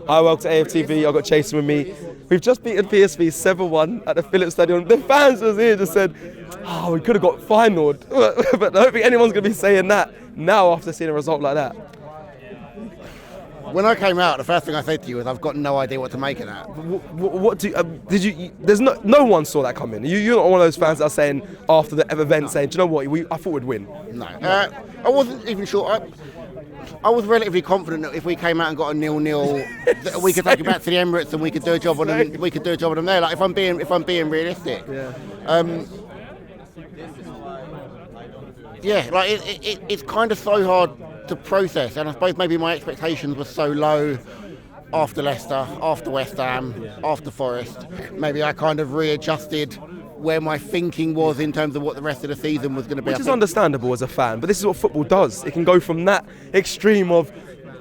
I work at AFTV, I got chasing with me. We've just beaten PSV 7-1 at the Philips Stadium. The fans was here just said, oh, we could have got finalled. But I don't think anyone's going to be saying that now after seeing a result like that. When I came out, the first thing I said to you was, I've got no idea what to make of that. What did you? There's no one saw that coming. You're not one of those fans that are saying after the event saying, do you know what? I thought we'd win. No, I wasn't even sure. I was relatively confident that if we came out and got a 0-0, that we could take it back to the Emirates and we could do a job on them. We could do a job on them there. Like if I'm being realistic. Yeah. Like it's kind of so hard to process, and I suppose maybe my expectations were so low after Leicester, after West Ham, after Forest. Maybe I kind of readjusted where my thinking was in terms of what the rest of the season was going to be. Which is understandable as a fan, but this is what football does. It can go from that extreme of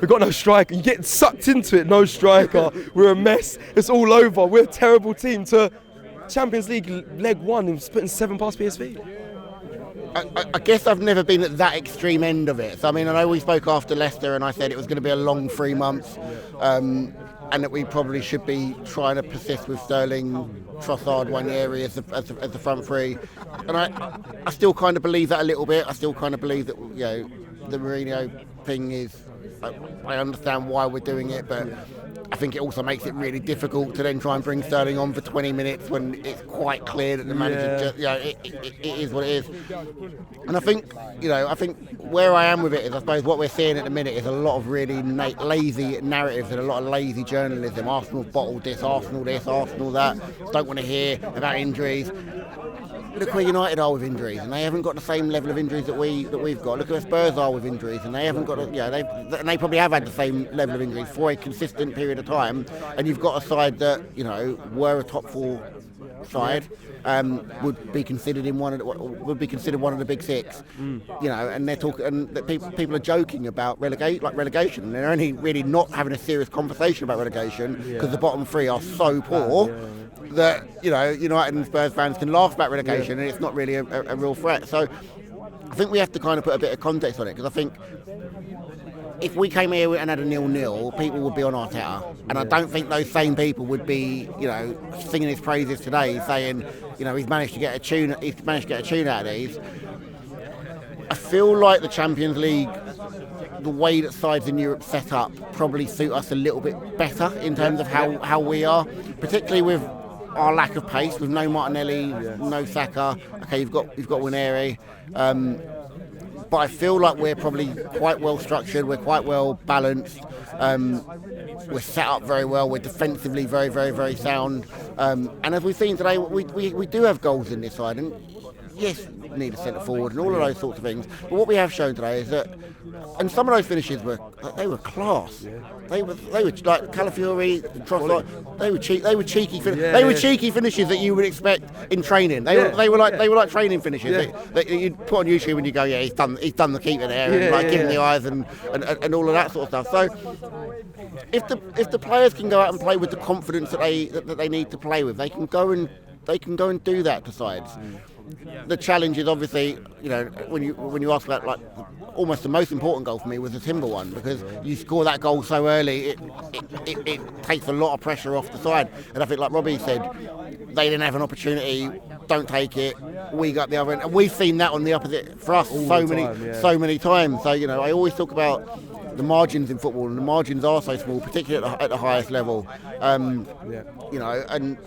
we've got no striker, you get sucked into it, no striker, we're a mess, it's all over, we're a terrible team, to Champions League leg 1 and splitting 7 past PSV. I guess I've never been at that extreme end of it. So I mean, I know we spoke after Leicester and I said it was going to be a long 3 months, and that we probably should be trying to persist with Sterling, Trossard, Nwaneri as the front three. And I still kind of believe that a little bit. I still kind of believe that, you know, the Mourinho thing is, I understand why we're doing it, but I think it also makes it really difficult to then try and bring Sterling on for 20 minutes when it's quite clear that the manager just, you know, it is what it is. And I think where I am with it is, I suppose what we're seeing at the minute is a lot of really lazy narratives and a lot of lazy journalism. Arsenal bottled this, Arsenal that, don't want to hear about injuries. Look where United are with injuries, and they haven't got the same level of injuries that we've got. Look where Spurs are with injuries, and they haven't got, they probably have had the same level of injuries for a consistent period of time. And you've got a side that, you know, were a top 4 side, would be considered one of the big 6. You know, and they're talking, and that people are joking about relegation, and they're only really not having a serious conversation about relegation because the bottom 3 are so poor. That, you know, United and Spurs fans can laugh about relegation and it's not really a real threat. So I think we have to kind of put a bit of context on it, because I think if we came here and had a 0-0, people would be on Arteta, and I don't think those same people would be, you know, singing his praises today, saying, you know, he's managed to get a tune out of these. I feel like the Champions League, the way that sides in Europe set up, probably suit us a little bit better in terms of how we are, particularly with our lack of pace, with no Martinelli, no Saka. Okay, you've got Nwaneri, but I feel like we're probably quite well structured. We're quite well balanced. We're set up very well. We're defensively very, very, very sound. And as we've seen today, we do have goals in this side. And yes, we need a centre forward and all of those sorts of things. But what we have shown today is that, and some of those finishes were class. They were like Calafiori, Trossard. They were cheeky. They were cheeky finishes that you would expect in training. They were like training finishes that you'd put on YouTube and you go, yeah, he's done the keeper there, and like giving the eyes and all of that sort of stuff. So if the players can go out and play with the confidence that they need to play with, they can go and do that to sides. The challenge is obviously, you know, when you ask about, like, almost the most important goal for me was the Timber one, because you score that goal so early, it takes a lot of pressure off the side. And I think, like Robbie said, they didn't have an opportunity, don't take it, we got the other end. And we've seen that on the opposite for us so many times. So, you know, I always talk about the margins in football, and the margins are so small, particularly at the highest level. You know, and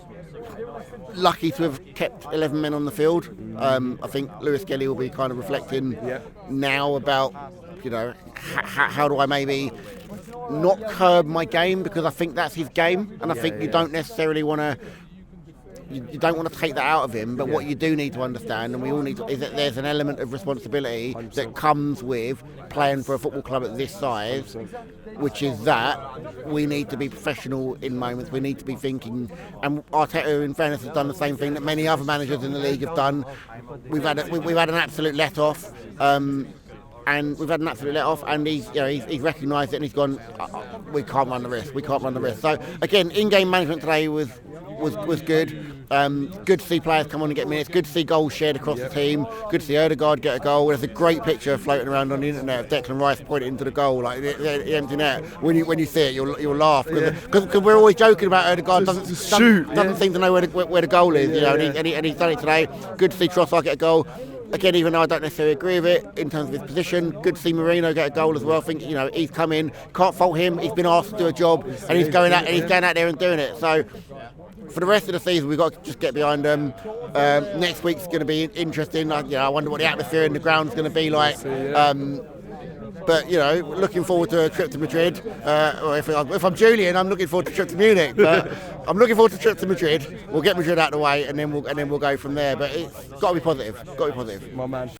lucky to have kept 11 men on the field. I think Lewis Kelly will be kind of reflecting now about, you know, how do I maybe not curb my game, because I think that's his game, and I think you don't necessarily want to. You don't want to take that out of him, but what you do need to understand, and we all need to, is that there's an element of responsibility 100%. That comes with playing for a football club at this size, 100%. Which is that we need to be professional in moments. We need to be thinking, and Arteta, in fairness, has done the same thing that many other managers in the league have done. We've had an absolute let-off, and we've had an absolute let off, and he's recognised it, and he's gone, we can't run the risk. So again, in-game management today was good. Good to see players come on and get minutes. Good to see goals shared across the team. Good to see Odegaard get a goal. There's a great picture floating around on the internet of Declan Rice pointing into the goal, like the empty net. When you see it, you'll laugh because we're always joking about Odegaard doesn't seem to know where the goal is. And he's done it today. Good to see Trossard get a goal. Again, even though I don't necessarily agree with it in terms of his position, good to see Marino get a goal as well. I think he's come in, can't fault him. He's been asked to do a job, and he's going out there and doing it. So for the rest of the season, we've got to just get behind them. Next week's going to be interesting. I wonder what the atmosphere in the ground's going to be like. But looking forward to a trip to Madrid. Or if I'm Julian, I'm looking forward to a trip to Munich. But I'm looking forward to a trip to Madrid. We'll get Madrid out of the way, and then we'll go from there. But it's got to be positive. My man.